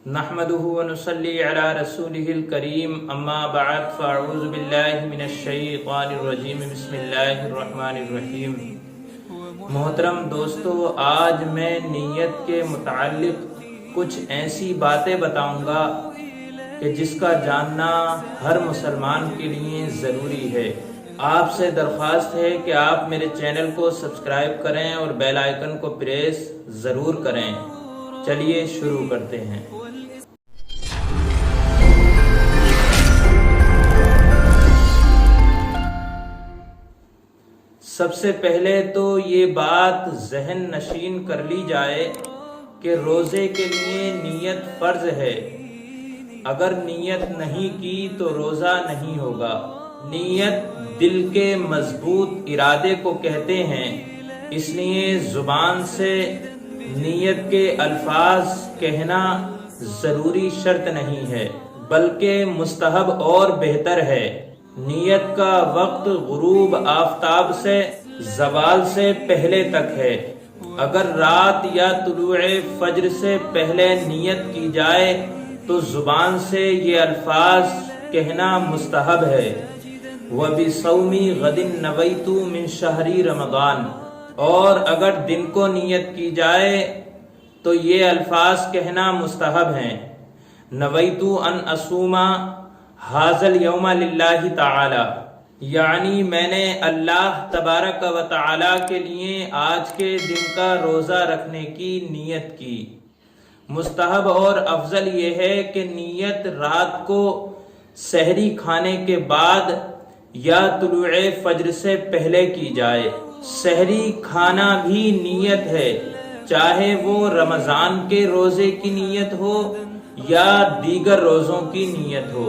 نحمده ونصلي على رسوله الكريم اما بعد فاعوذ باللہ من الشیطان الرجیم بسم اللہ الرحمن الرحیم۔ محترم دوستو، آج میں نیت کے متعلق کچھ ایسی باتیں بتاؤں گا کہ جس کا جاننا ہر مسلمان کے لیے ضروری ہے۔ آپ سے درخواست ہے کہ آپ میرے چینل کو سبسکرائب کریں اور بیل آئیکن کو پریس ضرور کریں۔ چلیے شروع کرتے ہیں۔ سب سے پہلے تو یہ بات ذہن نشین کر لی جائے کہ روزے کے لیے نیت فرض ہے۔ اگر نیت نہیں کی تو روزہ نہیں ہوگا۔ نیت دل کے مضبوط ارادے کو کہتے ہیں، اس لیے زبان سے نیت کے الفاظ کہنا ضروری شرط نہیں ہے، بلکہ مستحب اور بہتر ہے۔ نیت کا وقت غروب آفتاب سے زوال سے پہلے تک ہے۔ اگر رات یا طلوع فجر سے پہلے نیت کی جائے تو زبان سے یہ الفاظ کہنا مستحب ہے۔ وَبِصَوْمِ غَدٍ نَوَيْتُ مِنْ شَهْرِ رمضان، اور اگر دن کو نیت کی جائے تو یہ الفاظ کہنا مستحب ہیں۔ نَوَيْتُ أَنْ أَصُومَ هَذَا الْيَوْمَ لِلَّهِ تعالی، یعنی میں نے اللہ تبارک و تعالی کے لیے آج کے دن کا روزہ رکھنے کی نیت کی۔ مستحب اور افضل یہ ہے کہ نیت رات کو سحری کھانے کے بعد یا طلوع فجر سے پہلے کی جائے۔ سحری کھانا بھی نیت ہے، چاہے وہ رمضان کے روزے کی نیت ہو یا دیگر روزوں کی نیت ہو۔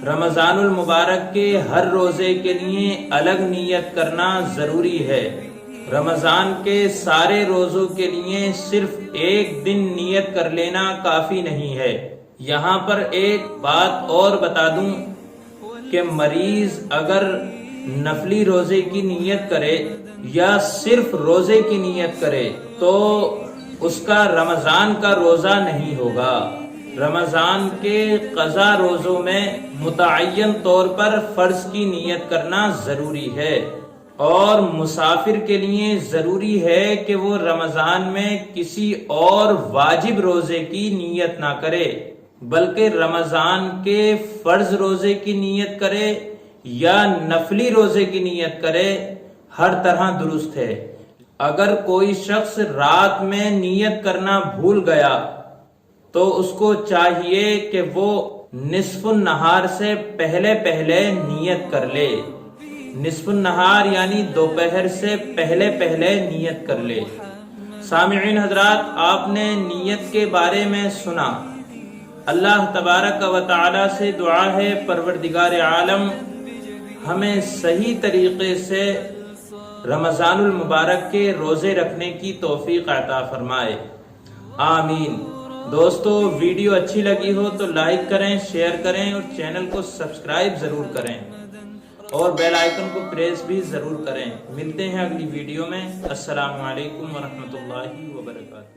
رمضان المبارک کے ہر روزے کے لیے الگ نیت کرنا ضروری ہے۔ رمضان کے سارے روزوں کے لیے صرف ایک دن نیت کر لینا کافی نہیں ہے۔ یہاں پر ایک بات اور بتا دوں کہ مریض اگر نفلی روزے کی نیت کرے یا صرف روزے کی نیت کرے تو اس کا رمضان کا روزہ نہیں ہوگا۔ رمضان کے قضا روزوں میں متعین طور پر فرض کی نیت کرنا ضروری ہے، اور مسافر کے لیے ضروری ہے کہ وہ رمضان میں کسی اور واجب روزے کی نیت نہ کرے، بلکہ رمضان کے فرض روزے کی نیت کرے یا نفلی روزے کی نیت کرے، ہر طرح درست ہے۔ اگر کوئی شخص رات میں نیت کرنا بھول گیا تو اس کو چاہیے کہ وہ نصف النہار سے پہلے نیت کر لے۔ نصف النہار یعنی دوپہر سے پہلے نیت کر لے۔ سامعین حضرات، آپ نے نیت کے بارے میں سنا۔ اللہ تبارک و تعالی سے دعا ہے پروردگار عالم ہمیں صحیح طریقے سے رمضان المبارک کے روزے رکھنے کی توفیق عطا فرمائے، آمین۔ دوستو، ویڈیو اچھی لگی ہو تو لائک کریں، شیئر کریں اور چینل کو سبسکرائب ضرور کریں اور بیل آئیکن کو پریس بھی ضرور کریں۔ ملتے ہیں اگلی ویڈیو میں۔ السلام علیکم ورحمۃ اللہ وبرکاتہ۔